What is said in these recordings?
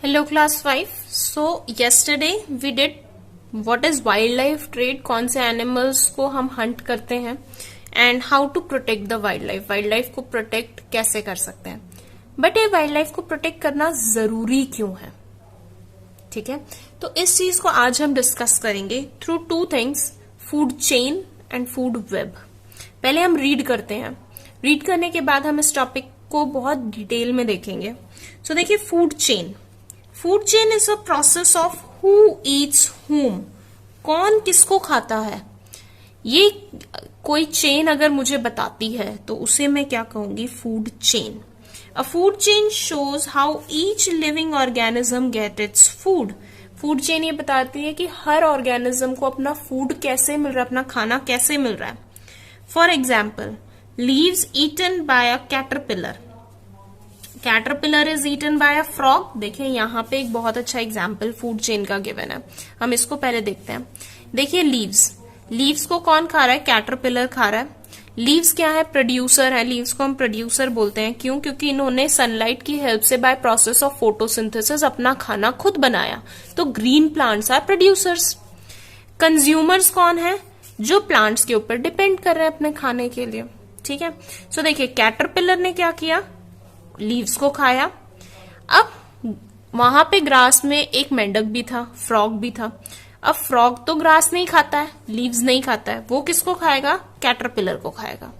Hello class 5. So yesterday we did what is wildlife trade, कौन से animals को हम हंट करते हैं and how to protect the wild life को प्रोटेक्ट कैसे कर सकते हैं। बट ये वाइल्ड लाइफ को प्रोटेक्ट करना जरूरी क्यों है, ठीक है। तो इस चीज को आज हम डिस्कस करेंगे through two things, food chain and food web. पहले हम रीड करते हैं, रीड करने के बाद हम इस टॉपिक को बहुत डिटेल में देखेंगे। सो देखिए, food chain is a process of who Yeats हुम, कौन किसको खाता है। ये कोई चेन अगर मुझे बताती है तो उसे मैं क्या कहूंगी, food chain. A food chain shows how each living organism gate its food. Food chain ये बताती है कि हर ऑर्गेनिज्म को अपना फूड कैसे मिल रहा है, अपना खाना कैसे मिल रहा है। For example, leaves eaten by a caterpillar, caterpillar is eaten by a frog. देखिए यहाँ पे एक बहुत अच्छा एग्जाम्पल फूड चेन का गिवन है, हम इसको पहले देखते हैं। देखिए लीव्स को कौन खा रहा है, कैटरपिलर खा रहा है। लीव्स क्या है, प्रोड्यूसर है। लीव्स को हम प्रोड्यूसर बोलते हैं, क्यों? क्योंकि इन्होंने सनलाइट की हेल्प से बाय प्रोसेस ऑफ फोटोसिंथेसिस अपना खाना खुद बनाया। तो green plants are producers. Consumers कौन है, जो प्लांट्स के ऊपर डिपेंड कर रहे हैं अपने खाने के लिए, ठीक है। सो देखिए, कैटरपिलर ने क्या किया, लीव्स को खाया। अब वहां पे ग्रास में एक मेंढक भी था, फ्रॉग भी था। अब फ्रॉग तो ग्रास नहीं खाता है, लीव्स नहीं खाता है, वो किसको खाएगा, कैटरपिलर को खाएगा।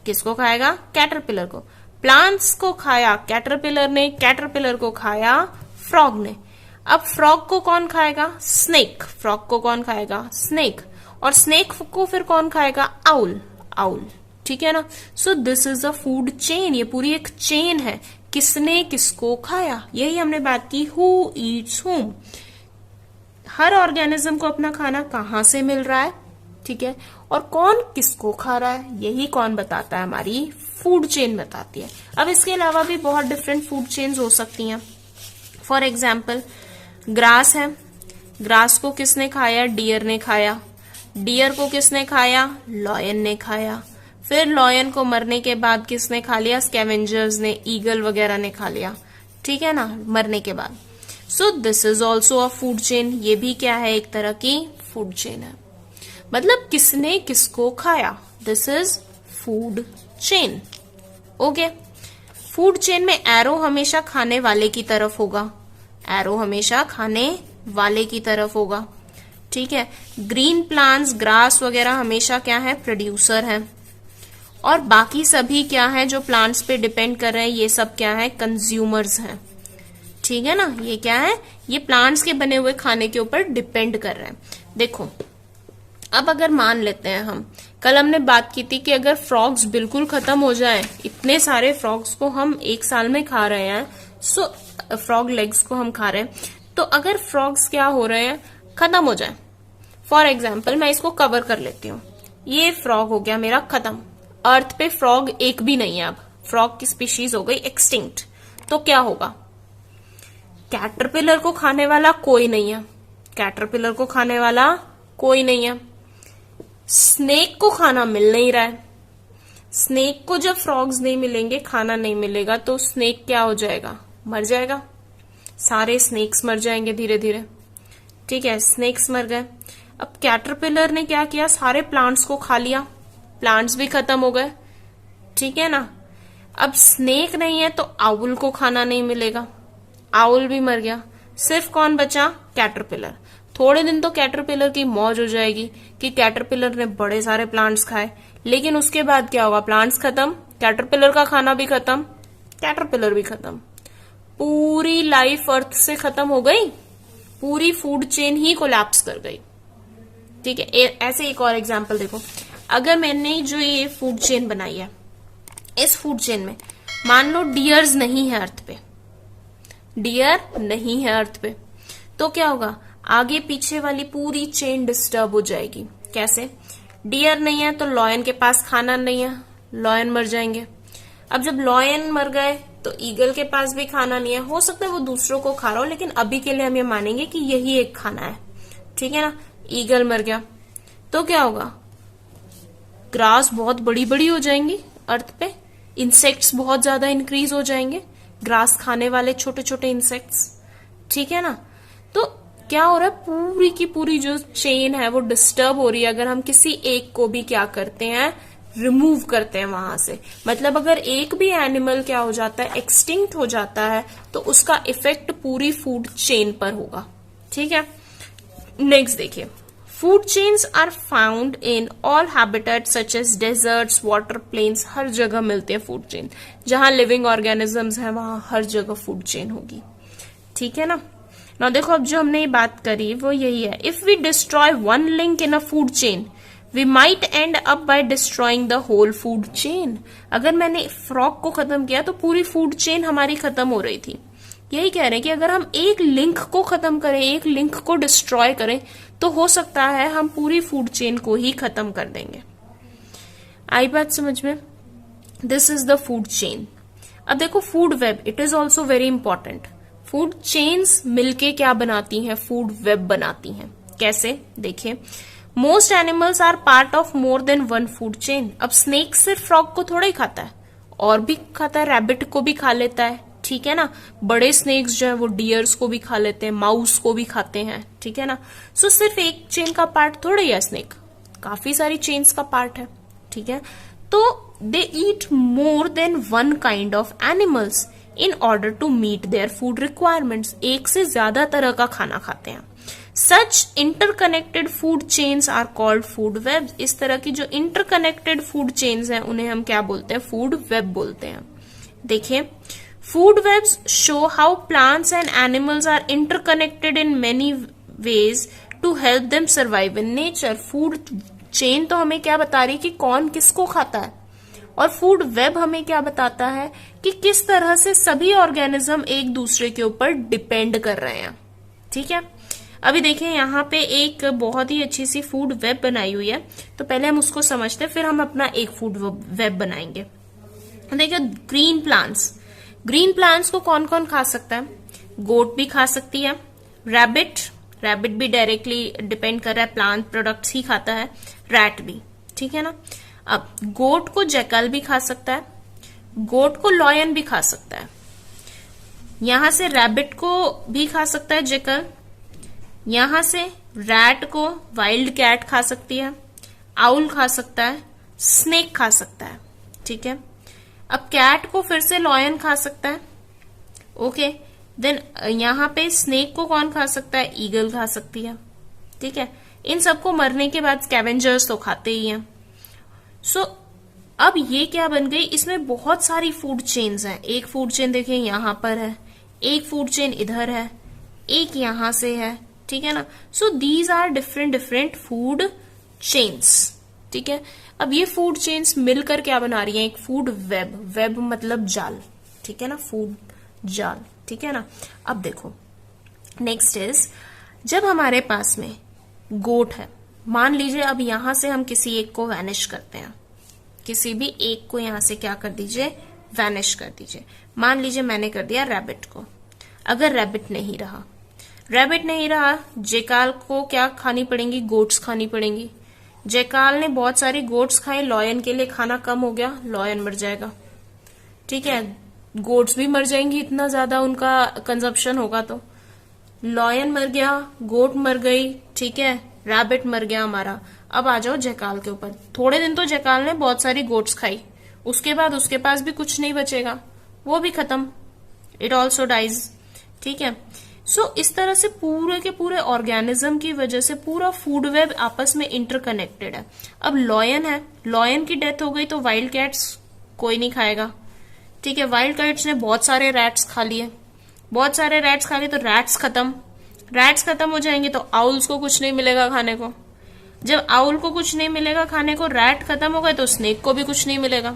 किसको खाएगा, कैटरपिलर को। प्लांट्स को खाया कैटरपिलर ने, कैटरपिलर को खाया फ्रॉग ने। अब फ्रॉग को कौन खाएगा, स्नेक। फ्रॉग को कौन खाएगा, स्नेक। और स्नेक को फिर कौन खाएगा, आउल, ठीक है ना। So this is a food chain, ये पूरी एक चेन है, किसने किसको खाया, यही हमने बात की, हु ईट्स हुम। हर ऑर्गेनिज्म को अपना खाना कहाँ से मिल रहा है, ठीक है, और कौन किसको खा रहा है, यही कौन बताता है, हमारी फूड चेन बताती है। अब इसके अलावा भी बहुत डिफरेंट फूड चेन्स हो सकती हैं। फॉर एग्जाम्पल, ग्रास है, ग्रास को किसने खाया, डियर ने खाया। डियर को किसने खाया, लॉयन ने खाया। फिर लॉयन को मरने के बाद किसने खा लिया, स्कैवेंजर्स ने, ईगल वगैरह ने खा लिया, ठीक है ना, मरने के बाद। सो this is also a food chain, ये भी क्या है, एक तरह की फूड चेन है। मतलब किसने किसको खाया, this is food chain. Okay, food chain में एरो हमेशा खाने वाले की तरफ होगा, एरो हमेशा खाने वाले की तरफ होगा, ठीक है। ग्रीन प्लांट्स, ग्रास वगैरह हमेशा क्या है, प्रोड्यूसर है। और बाकी सभी क्या है, जो प्लांट्स पे डिपेंड कर रहे हैं, ये सब क्या है, कंज्यूमर्स हैं, ठीक है ना। ये क्या है, ये प्लांट्स के बने हुए खाने के ऊपर डिपेंड कर रहे हैं। देखो, अब अगर मान लेते हैं हम, कल हमने बात की थी कि अगर फ्रॉग्स बिल्कुल खत्म हो जाए, इतने सारे फ्रॉग्स को हम एक साल में खा रहे हैं, सो फ्रॉग लेग्स को हम खा रहे हैं, तो अगर फ्रॉग्स क्या हो रहे हैं, खत्म हो जाए। फॉर एग्जाम्पल, मैं इसको कवर कर लेती हूँ, ये फ्रॉग हो गया मेरा खत्म, अर्थ पे फ्रॉग एक भी नहीं है, अब फ्रॉग की स्पीशीज हो गई एक्सटिंक्ट। तो क्या होगा, कैटरपिलर को खाने वाला कोई नहीं है, कैटरपिलर को खाने वाला कोई नहीं है। स्नेक को खाना मिल नहीं रहा है, स्नेक को जब फ्रॉग्स नहीं मिलेंगे, खाना नहीं मिलेगा, तो स्नेक क्या हो जाएगा, मर जाएगा। सारे स्नेक्स मर जाएंगे धीरे धीरे, ठीक है, स्नेक्स मर गए। अब कैटरपिलर ने क्या किया, सारे प्लांट्स को खा लिया, प्लांट्स भी खत्म हो गए, ठीक है ना। अब स्नेक नहीं है तो आउल को खाना नहीं मिलेगा, आउल भी मर गया, सिर्फ कौन बचा, कैटरपिलर। थोड़े दिन तो कैटरपिलर की मौज हो जाएगी कि कैटरपिलर ने बड़े सारे प्लांट्स खाए, लेकिन उसके बाद क्या होगा, प्लांट्स खत्म, कैटरपिलर का खाना भी खत्म, कैटरपिलर भी खत्म, पूरी लाइफ अर्थ से खत्म हो गई, पूरी फूड चेन ही कोलैप्स कर गई, ठीक है। ऐसे एक और एग्जाम्पल देखो, अगर मैंने जो ये फूड चेन बनाई है, इस फूड चेन में मान लो डियर्स नहीं है अर्थ पे, डियर नहीं है अर्थ पे, तो क्या होगा, आगे पीछे वाली पूरी चेन डिस्टर्ब हो जाएगी। कैसे, डियर नहीं है तो लॉयन के पास खाना नहीं है, लॉयन मर जाएंगे। अब जब लॉयन मर गए तो ईगल के पास भी खाना नहीं है, हो सकता है वो दूसरों को खा रहा हो, लेकिन अभी के लिए हम ये मानेंगे कि यही एक खाना है, ठीक है ना। ईगल मर गया तो क्या होगा, ग्रास बहुत बड़ी बड़ी हो जाएंगी अर्थ पे, इंसेक्ट्स बहुत ज्यादा इंक्रीज हो जाएंगे, ग्रास खाने वाले छोटे छोटे इंसेक्ट्स, ठीक है ना। तो क्या हो रहा है, पूरी की पूरी जो चेन है वो डिस्टर्ब हो रही है अगर हम किसी एक को भी क्या करते हैं, रिमूव करते हैं वहां से। मतलब अगर एक भी एनिमल क्या हो जाता है, एक्सटिंक्ट हो जाता है, तो उसका इफेक्ट पूरी फूड चेन पर होगा। ठीक है, नेक्स्ट देखिए, food chains are found in all habitat such as deserts, water plains, हर जगह मिलते हैं फूड चेन। जहां लिविंग ऑर्गेनिजम्स हैं वहां हर जगह फूड चेन होगी। ठीक है ना। ना देखो, अब जो हमने ये बात करी वो यही है, if we destroy one link in a food chain we might end up by destroying the whole food chain. अगर मैंने फ्रॉग को खत्म किया तो पूरी फूड चेन हमारी खत्म हो रही थी। यही कह रहे हैं कि अगर हम एक लिंक को खत्म करें, एक लिंक को डिस्ट्रॉय करें, तो हो सकता है हम पूरी फूड चेन को ही खत्म कर देंगे। आई बात समझ में? This is the food chain. अब देखो, food web, it is also very important. Food chains मिलके क्या बनाती हैं, फूड वेब बनाती हैं। कैसे, देखिए, most animals are part of more than one food chain. अब स्नेक सिर्फ फ्रॉग को थोड़ा ही खाता है, और भी खाता है, रैबिट को भी खा लेता है। ठीक है ना। बड़े स्नेक्स जो है वो डियर्स को भी खा लेते हैं, माउस को भी खाते हैं। ठीक है ना। सो सिर्फ एक चेन का पार्ट थोड़ा ही है स्नेक, काफी सारी चेन्स का पार्ट है। ठीक है, तो they eat more than one kind of animals in order to meet their food requirements. एक से ज्यादा तरह का खाना खाते हैं। Such interconnected food chains are called food webs. इस तरह की जो इंटरकनेक्टेड फूड चेन्स हैं उन्हें हम क्या बोलते हैं, फूड वेब बोलते हैं। देखिए, food webs show how plants and animals are interconnected in many ways to help them survive in nature. Food chain तो हमें क्या बता रही है कि कौन किसको खाता है, और फूड वेब हमें क्या बताता है कि किस तरह से सभी ऑर्गेनिज्म एक दूसरे के ऊपर डिपेंड कर रहे हैं। ठीक है, अभी देखिए यहाँ पे एक बहुत ही अच्छी सी फूड वेब बनाई हुई है, तो पहले हम उसको समझते हैं, फिर हम अपना एक फूड वेब बनाएंगे। देखिए, ग्रीन प्लांट्स, ग्रीन प्लांट्स को कौन कौन खा सकता है, गोट भी खा सकती है, रैबिट, रैबिट भी डायरेक्टली डिपेंड कर रहा है, प्लांट प्रोडक्ट्स ही खाता है, रैट भी। ठीक है ना। अब गोट को जैकल भी खा सकता है, गोट को लॉयन भी खा सकता है, यहां से रैबिट को भी खा सकता है जैकल, यहां से रैट को वाइल्ड कैट खा सकती है, आउल खा सकता है, स्नेक खा सकता है। ठीक है, अब कैट को फिर से लॉयन खा सकता है। ओके, देन यहां पे स्नेक को कौन खा सकता है, ईगल खा सकती है। ठीक है, इन सबको मरने के बाद स्कैवेंजर्स तो खाते ही हैं। सो अब ये क्या बन गई, इसमें बहुत सारी फूड चेन्स हैं। एक फूड चेन देखिए यहां पर है, एक फूड चेन इधर है, एक यहां से है। ठीक है ना। So these are different different food chains. ठीक है, अब ये फूड चेन्स मिलकर क्या बना रही हैं, एक फूड वेब। वेब मतलब जाल। ठीक है ना, फूड जाल। ठीक है ना। अब देखो, नेक्स्ट इज, जब हमारे पास में गोट है, मान लीजिए अब यहां से हम किसी एक को वैनिश करते हैं, किसी भी एक को यहां से क्या कर दीजिए, वैनिश कर दीजिए। मान लीजिए मैंने कर दिया रैबिट को। अगर रैबिट नहीं रहा, रैबिट नहीं रहा, जेकाल को क्या खानी पड़ेंगी, गोट्स खानी पड़ेंगी। जेकाल ने बहुत सारी गोट्स खाई, लॉयन के लिए खाना कम हो गया, लॉयन मर जाएगा। ठीक है, गोट्स भी मर जाएंगी, इतना ज्यादा उनका कंजप्शन होगा तो। लॉयन मर गया, गोट मर गई, ठीक है, रैबिट मर गया हमारा। अब आ जाओ जेकाल के ऊपर। थोड़े दिन तो जेकाल ने बहुत सारी गोट्स खाई, उसके बाद उसके पास भी कुछ नहीं बचेगा, वो भी खत्म, इट ऑल्सो डाइज। ठीक है। सो इस तरह से पूरे के पूरे ऑर्गेनिज्म की वजह से पूरा फूड वेब आपस में इंटरकनेक्टेड है। अब लॉयन है, लॉयन की डेथ हो गई तो वाइल्ड कैट्स कोई नहीं खाएगा। ठीक है, वाइल्ड कैट्स ने बहुत सारे रैट्स खा लिए, बहुत सारे रैट्स खा लिए तो रैट्स खत्म, रैट्स खत्म हो जाएंगे तो आउल्स को कुछ नहीं मिलेगा खाने को। जब आउल को कुछ नहीं मिलेगा खाने को, रैट खत्म हो गए तो स्नेक को भी कुछ नहीं मिलेगा,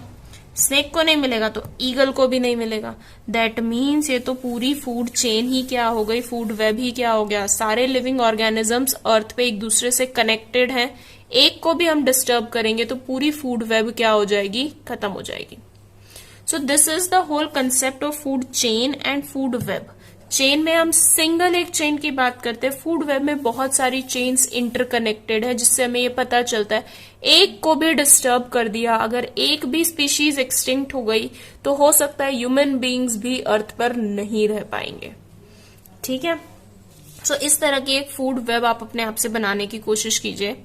स्नेक को नहीं मिलेगा तो ईगल को भी नहीं मिलेगा। दैट मीन्स ये तो पूरी फूड चेन ही क्या हो गई, फूड वेब ही क्या हो गया। सारे लिविंग ऑर्गेनिजम्स अर्थ पे एक दूसरे से कनेक्टेड हैं, एक को भी हम डिस्टर्ब करेंगे तो पूरी फूड वेब क्या हो जाएगी, खत्म हो जाएगी। So this is the whole concept of food chain and food web. Chain में हम सिंगल एक चेन की बात करते हैं, फूड वेब में बहुत सारी चेन्स इंटरकनेक्टेड है, जिससे हमें ये पता चलता है एक को भी डिस्टर्ब कर दिया, अगर एक भी स्पीशीज एक्सटिंक्ट हो गई तो हो सकता है ह्यूमन बीइंग्स भी अर्थ पर नहीं रह पाएंगे। ठीक है। सो इस तरह की एक फूड वेब आप अपने आप से बनाने की कोशिश कीजिए।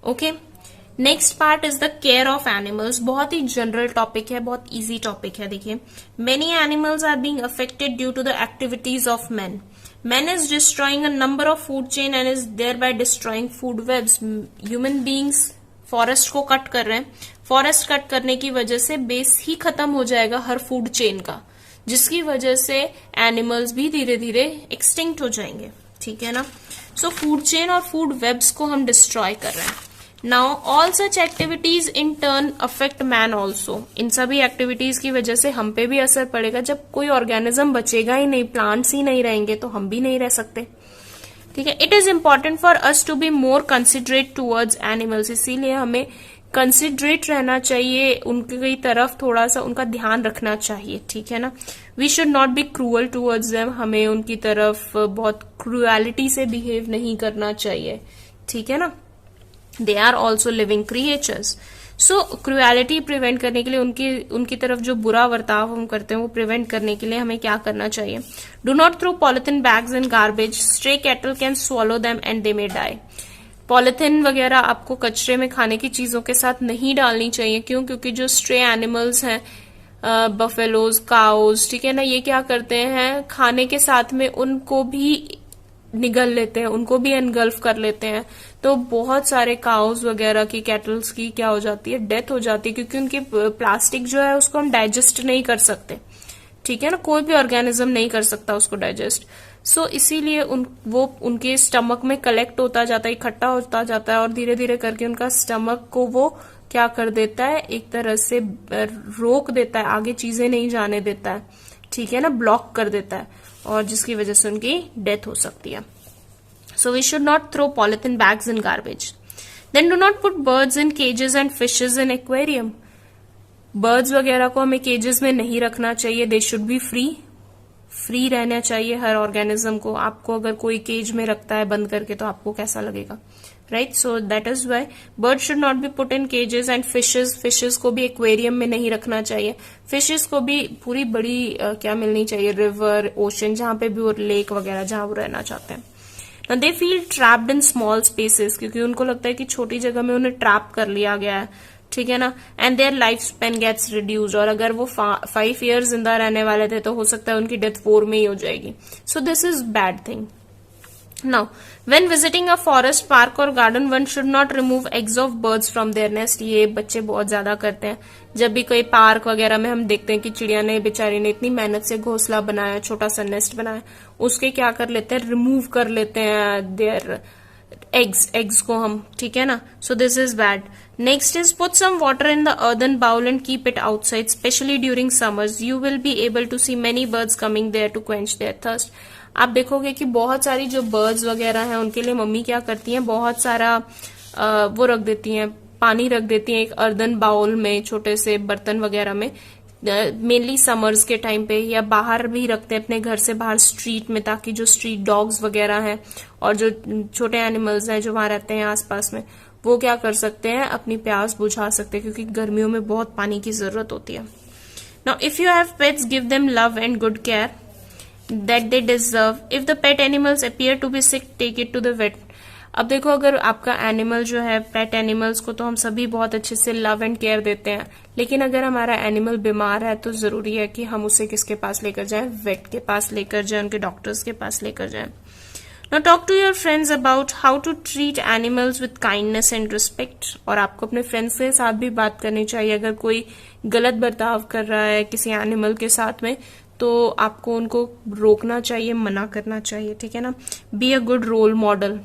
Okay, next part is the care of animals. बहुत ही जनरल टॉपिक है, बहुत इजी टॉपिक है। देखिए, many animals are being affected due to the activities of man. Man is destroying a number of food chain and is there by destroying food webs. Human beings forest को cut कर रहे हैं। Forest cut करने की वजह से base ही खत्म हो जाएगा हर फूड चेन का, जिसकी वजह से एनिमल्स भी धीरे धीरे एक्सटिंक्ट हो जाएंगे। ठीक है ना। सो फूड चेन और फूड वेब्स को हम डिस्ट्रॉय कर रहे हैं। Now all such activities in turn affect man also. इन सभी एक्टिविटीज की वजह से हम पे भी असर पड़ेगा। जब कोई ऑर्गेनिज्म बचेगा ही नहीं, प्लांट्स ही नहीं रहेंगे, तो हम भी नहीं रह सकते। ठीक है। It is important for us to be more considerate towards animals. इसीलिए हमें कंसिडरेट रहना चाहिए, उनकी तरफ थोड़ा सा उनका ध्यान रखना चाहिए। ठीक है ना। We should not be cruel towards them. हमें उनकी तरफ बहुत क्रूएलिटी से बिहेव नहीं करना चाहिए। ठीक है ना। They are also living creatures. So cruelty prevent करने के लिए, उनकी तरफ जो बुरा बर्ताव हम करते हैं वो प्रिवेंट करने के लिए हमें क्या करना चाहिए? Do not throw polythene bags in garbage. Stray cattle can swallow them and they may die। Polythene वगैरह आपको कचरे में खाने की चीजों के साथ नहीं डालनी चाहिए। क्यों? क्योंकि जो स्ट्रे एनिमल्स हैं, बफेलोज, काउज, ठीक है ना, ये क्या करते हैं, खाने के साथ में उनको भी निगल लेते हैं, उनको भी एनगल्फ कर लेते हैं। तो बहुत सारे काउज वगैरह की, कैटल्स की क्या हो जाती है, डेथ हो जाती है, क्योंकि उनकी प्लास्टिक जो है उसको हम डाइजेस्ट नहीं कर सकते। ठीक है ना। कोई भी ऑर्गेनिज्म नहीं कर सकता उसको डाइजेस्ट। सो इसीलिए वो उनके स्टमक में कलेक्ट होता जाता है, इकट्ठा होता जाता है, और धीरे धीरे करके उनका स्टमक को वो क्या कर देता है, एक तरह से रोक देता है, आगे चीजें नहीं जाने देता है। ठीक है ना, ब्लॉक कर देता है, और जिसकी वजह से उनकी डेथ हो सकती है। So we should not throw polythene bags in garbage. Then do not put birds in cages and fishes in aquarium. Birds वगैरह को हमें केजेस में नहीं रखना चाहिए। दे शुड बी फ्री रहना चाहिए हर ऑर्गेनिज्म को। आपको अगर कोई केज में रखता है बंद करके, तो आपको कैसा लगेगा, right? So that is why bird should not be put in cages and fishes को भी एक्वेरियम में नहीं रखना चाहिए। फिशेज को भी पूरी बड़ी क्या मिलनी चाहिए, रिवर, ओशन, जहां पे भी, और लेक वगैरह जहां वो रहना चाहते हैं। ना they feel trapped in small spaces, क्योंकि उनको लगता है कि छोटी जगह में उन्हें ट्रैप कर लिया गया है। ठीक है ना। And their life span gets reduced. और अगर वो 5 ईयर जिंदा रहने वाले थे, तो हो सकता है उनकी डेथ 4 में ही हो जाएगी। So this is bad thing. Now, when visiting a forest, park or garden, one should not remove eggs of birds from their nest। ये बच्चे बहुत ज्यादा करते हैं। जब भी कोई पार्क वगैरह में हम देखते हैं कि चिड़िया ने, बेचारी ने इतनी मेहनत से घोंसला बनाया, छोटा सा नेस्ट बनाया, उसके क्या कर लेते हैं, रिमूव कर लेते हैं देयर एग्स को हम। ठीक है ना। So this is bad. Next is put some water in the earthen bowl and keep it outside, specially during summers. You will be able to see many birds coming there to quench their thirst. आप देखोगे कि बहुत सारी जो birds वगैरह हैं, उनके लिए मम्मी क्या करती हैं, बहुत सारा वो रख देती हैं, पानी रख देती हैं एक अर्दन बाउल में, छोटे से बर्तन वगैरह में, मेनली समर्स के टाइम पे, या बाहर भी रखते हैं अपने घर से बाहर स्ट्रीट में, ताकि जो स्ट्रीट डॉग्स वगैरह हैं और जो छोटे एनिमल्स हैं जो वहां रहते हैं आसपास में, वो क्या कर सकते हैं, अपनी प्यास बुझा सकते हैं, क्योंकि गर्मियों में बहुत पानी की जरूरत होती है। Now if you have pets, give them love and good care that they deserve. If the pet animals appear to be sick, take it to the vet. अब देखो, अगर आपका एनिमल जो है, पेट एनिमल्स को तो हम सभी बहुत अच्छे से लव एंड केयर देते हैं, लेकिन अगर हमारा एनिमल बीमार है, तो जरूरी है कि हम उसे किसके पास लेकर जाएं, वेट के पास लेकर जाएं, उनके डॉक्टर्स के पास लेकर जाएं। Now talk to your friends about how to treat animals with kindness and respect। और आपको अपने फ्रेंड्स के साथ भी बात करनी चाहिए। अगर कोई गलत बर्ताव कर रहा है किसी एनिमल के साथ में, तो आपको उनको रोकना चाहिए, मना करना चाहिए। ठीक है ना। Be a good role model.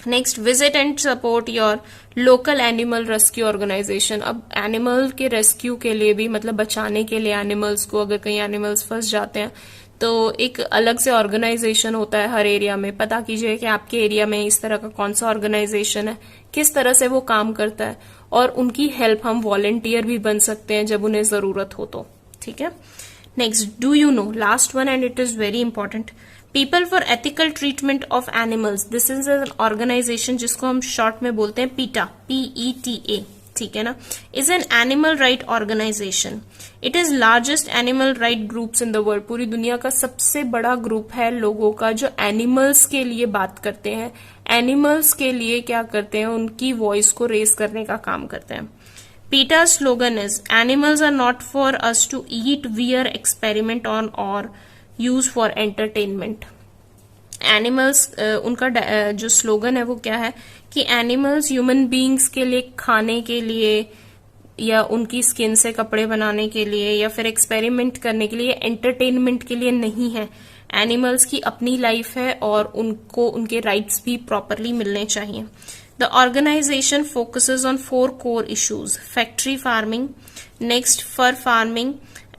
Next, visit and support your local animal rescue organization. अब एनिमल के रेस्क्यू के लिए भी, मतलब बचाने के लिए एनिमल्स को, अगर कहीं एनिमल्स फंस जाते हैं, तो एक अलग से ऑर्गेनाइजेशन होता है हर एरिया में। पता कीजिए कि आपके एरिया में इस तरह का कौन सा ऑर्गेनाइजेशन है, किस तरह से वो काम करता है, और उनकी हेल्प हम वॉलंटियर भी बन सकते हैं जब उन्हें जरूरत हो तो। ठीक है। Next, do you know, last one and it is very important, people for ethical treatment of animals. This is an organization जिसको हम शॉर्ट में बोलते हैं पीटा, PETA। ठीक है ना, is an animal right organization. It is largest animal right groups in the world. पूरी दुनिया का सबसे बड़ा ग्रुप है लोगों का जो एनिमल्स के लिए बात करते हैं, एनिमल्स के लिए क्या करते हैं, उनकी वॉइस को रेज करने का काम करते हैं. PETA's slogan is animals are not for us to eat, we are experiment on or use for entertainment. Animals उनका जो स्लोगन है वो क्या है कि एनिमल्स ह्यूमन बीइंग्स के लिए खाने के लिए या उनकी स्किन से कपड़े बनाने के लिए या फिर एक्सपेरिमेंट करने के लिए, एंटरटेनमेंट के लिए नहीं है. एनिमल्स की अपनी लाइफ है और उनको उनके राइट्स भी प्रॉपरली मिलने चाहिए. The organization focuses on 4 core issues: factory farming, next fur farming,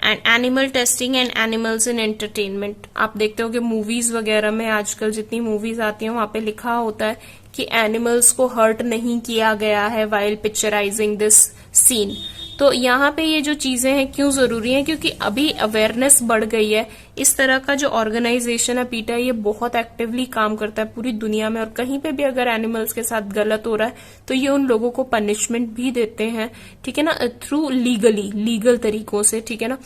and animal testing and animals in entertainment. आप देखते हो कि मूवीज वगैरह में आजकल जितनी मूवीज आती हैं वहां पे लिखा होता है कि एनिमल्स को हर्ट नहीं किया गया है while पिक्चराइजिंग दिस सीन. तो यहाँ पे ये जो चीजें हैं क्यों जरूरी हैं, क्योंकि अभी अवेयरनेस बढ़ गई है. इस तरह का जो ऑर्गेनाइजेशन है PETA, ये बहुत एक्टिवली काम करता है पूरी दुनिया में, और कहीं पे भी अगर एनिमल्स के साथ गलत हो रहा है तो ये उन लोगों को पनिशमेंट भी देते हैं, ठीक है ना, थ्रू लीगल तरीकों से, ठीक है ना,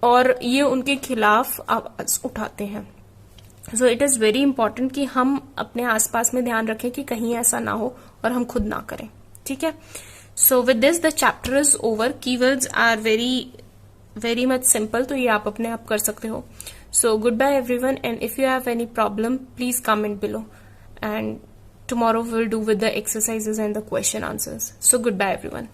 और ये उनके खिलाफ आवाज उठाते हैं. So it is very important कि हम अपने आसपास में ध्यान रखें कि कहीं ऐसा ना हो और हम खुद ना करें, ठीक है. So with this the chapter is over. Keywords are very much simple, तो ये आप अपने आप कर सकते हो. So goodbye everyone, and if you have any problem please comment below, and tomorrow we'll do with the exercises and the question answers. So goodbye everyone.